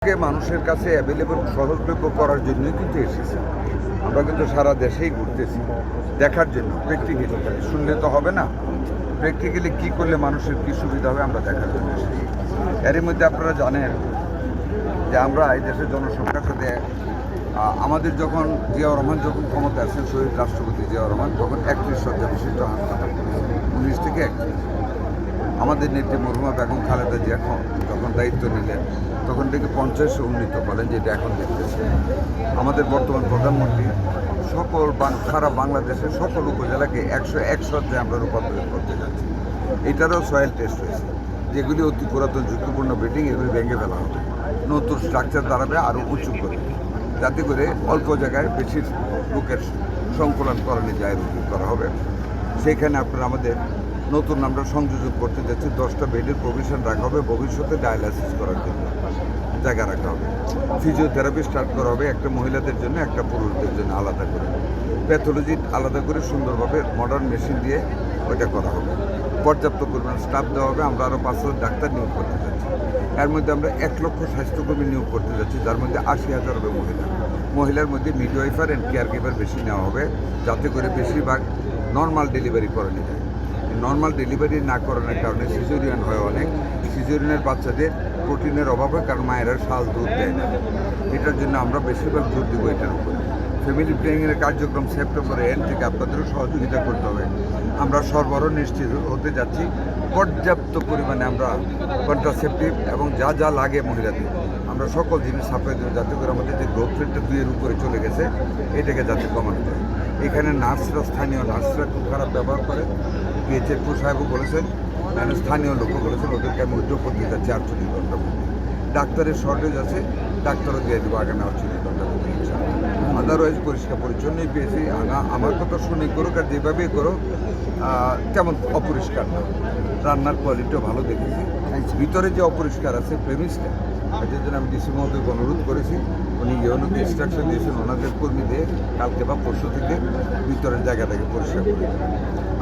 মানুষের কাছে অ্যাভেলেবল সহজলভ্য করার জন্যই কিন্তু এসেছি। আমরা কিন্তু সারা দেশেই ঘুরতেছি দেখার জন্য, প্র্যাকটিক্যালি খালি শুনলে তো হবে না। প্র্যাকটিক্যালি কী করলে মানুষের কী সুবিধা হবে আমরা দেখার জন্য এসেছি। এরই মধ্যে আপনারা জানেন যে আমরা এই দেশের জনসংখ্যার সাথে আমাদের যখন জিয়াউর রহমান যখন ক্ষমতা আসেন, শহীদ রাষ্ট্রপতি জিয়াউর রহমান তখন 31 শয্যা বিশিষ্ট হাসপাতাল, 19 থেকে 31। আমাদের নেত্রী মরহুমা বেগম খালেদা জিয়া যখন দায়িত্ব নিলেন তখন থেকে 50 উন্নীত করেন, যেটা এখন দেখতেছি। আমাদের বর্তমান প্রধানমন্ত্রী সারা বাংলাদেশের সকল উপজেলাকে 101 শয্যায় আমরা রূপান্তরিত করতে যাচ্ছি। এটারও সয়েল টেস্ট হয়েছে, যেগুলি অতি পুরাতন ঝুঁকিপূর্ণ বিল্ডিং এগুলি ভেঙে ফেলা হবে, নতুন স্ট্রাকচার দাঁড়াবে আরও উঁচু করে, যাতে করে অল্প জায়গায় বেশি লোকের সংকলন করানো যায় করা হবে। সেইখানে আপনারা আমাদের নতুন আমরা সংযোজন করতে যাচ্ছি, 10টা বেডের প্রভিশন রাখা হবে, ভবিষ্যতে ডায়ালাইসিস করার জন্য জায়গা রাখা হবে। ফিজিওথেরাপি স্টার্ট করা হবে, একটা মহিলাদের জন্য একটা পুরুষদের জন্য আলাদা করে, প্যাথোলজি আলাদা করে সুন্দরভাবে মডার্ন মেশিন দিয়ে ওইটা করা হবে। পর্যাপ্ত পরিমাণ স্টাফ দেওয়া হবে। আমরা আরও 500 ডাক্তার নিয়োগ করতে যাচ্ছি। এর মধ্যে আমরা 1 লক্ষ স্বাস্থ্যকর্মী নিয়োগ করতে যাচ্ছি, যার মধ্যে 80,000 হবে মহিলার মধ্যে মিডওয়াইফার অ্যান্ড কেয়ার গিভার বেশি নেওয়া হবে, যাতে করে বেশিরভাগ নর্মাল ডেলিভারি করানো যায়। নর্মাল ডেলিভারি না করানোর কারণে সিজারিয়ান হয় অনেক। সিজারিয়ানের বাচ্চাদের প্রোটিনের অভাব হয়, কারণ মায়েরা শাল দুধ দেয় না। এটার জন্য আমরা বেশিরভাগ জোর দেবো এটার উপরে। ফ্যামিলি প্ল্যানিংয়ের কার্যক্রম সেপ্টেম্বরের এন্ড থেকে আপনাদেরও সহযোগিতা করতে হবে। আমরা সরবরাহ নিশ্চিত হতে যাচ্ছি। পর্যাপ্ত পরিমাণে আমরা কন্ট্রাসেপটিভ এবং যা যা লাগে মহিলাদের আমরা সকল জিনিস সাপ্লাই দেবো, যাতে করে আমাদের যে গ্রোথ রেটটা 2-এর উপরে চলে গেছে এটাকে যাতে কমানো যায়। এখানে নার্সরা, স্থানীয় নার্সরা খুব খারাপ ব্যবহার করে। পিএইচএফ সাহেবও বলেছেন, স্থানীয় লোকও বলেছেন, ওদেরকে আমি উদ্যোগ করতে যাচ্ছি 48 ঘন্টার মধ্যে। ডাক্তারের শর্টেজ আছে, ডাক্তারও দিয়ে দেবো আগামী 48 ঘন্টার মধ্যে। আদারওয়াইজ পরিষ্কার পরিচ্ছন্নই পেয়েছি। আমার কথা শুনে করুক আর যেভাবেই করো, তেমন অপরিষ্কার না। রান্নার কোয়ালিটিও ভালো দেখেছি। ভিতরে যে অপরিষ্কার আছে প্রেমিসটা, এটার জন্য আমি ডিসি মহোদয়কে অনুরোধ করেছি। উনি ইউনোকে ইনস্ট্রাকশন দিয়েছেন ওনাদের কর্মীদের কালকে বা পরশু থেকে ভিতরের জায়গাটাকে পরিষ্কার করে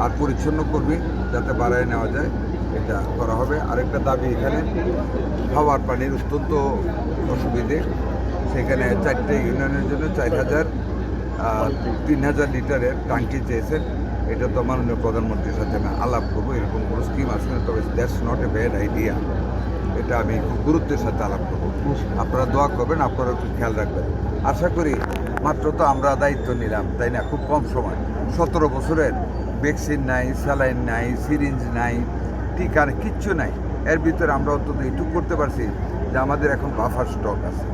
আর পরিচ্ছন্ন কর্মী যাতে বাড়ায় নেওয়া যায়, এটা করা হবে। আরেকটা দাবি, এখানে খাওয়ার পানির অত্যন্ত অসুবিধে। সেখানে 4টে ইউনিয়নের জন্য 3,000 লিটারের ট্যাঙ্কি চেয়েছেন। এটা তো মাননীয় প্রধানমন্ত্রীর সাথে আমি আলাপ করবো। এরকম কোনো স্কিম আছে না, তবে that's not a bad idea. এটা আমি খুব গুরুত্বের সাথে আলাপ করবো। আপনারা দোয়া করবেন, আপনারা একটু খেয়াল রাখবেন। আশা করি মাত্র তো আমরা দায়িত্ব নিলাম, তাই না? খুব কম সময়, 17 বছরের ভ্যাকসিন নাই, স্যালাইন নাই, সিরিঞ্জ নাই, টিকা কিচ্ছু নাই। এর ভিতরে আমরা অন্তত এইটুকু করতে পারছি যে আমাদের এখন বাফার স্টক আছে,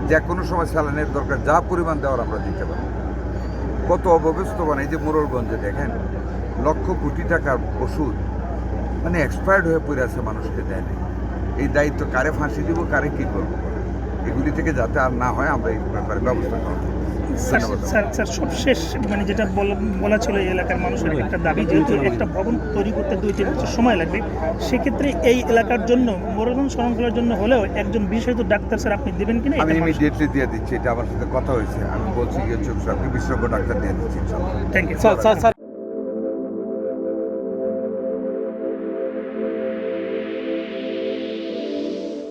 যে কোনো সময় স্যালাইনের দরকার যা পরিমাণ দেওয়ার আমরা দিতে পারি। কত অব্যবস্থাপনা! এই যে মোড়লগঞ্জে দেখেন, লক্ষ কোটি টাকার ওষুধ মানে এক্সপায়ার্ড হয়ে পড়ে আছে, মানুষকে দেয়নি। এই দায়িত্ব কারে ফাঁসি দিব, কারে কী করবো, এগুলি থেকে যাতে আর না হয় আমরা এই ব্যাপারে ব্যবস্থা করবো। স্যার সবশেষ মানে যেটা বলা ছিল, এই এলাকার মানুষের একটা দাবি, যেহেতু একটা ভবন তৈরি করতে 2-3 বছর সময় লাগবে, সেক্ষেত্রে এই এলাকার জন্য মোড়লগঞ্জ শরণখোলার জন্য হলেও একজন বিশেষজ্ঞ ডাক্তার স্যার আপনি দেবেন কিনা? আমি ইমিডিয়েটলি দিয়ে দিচ্ছি, এটা আমার সাথে কথা হয়েছে। আমি বলছি যে চোখ সাহেবকে বিশেষজ্ঞ ডাক্তার দিয়ে দিচ্ছি। Thank you sir.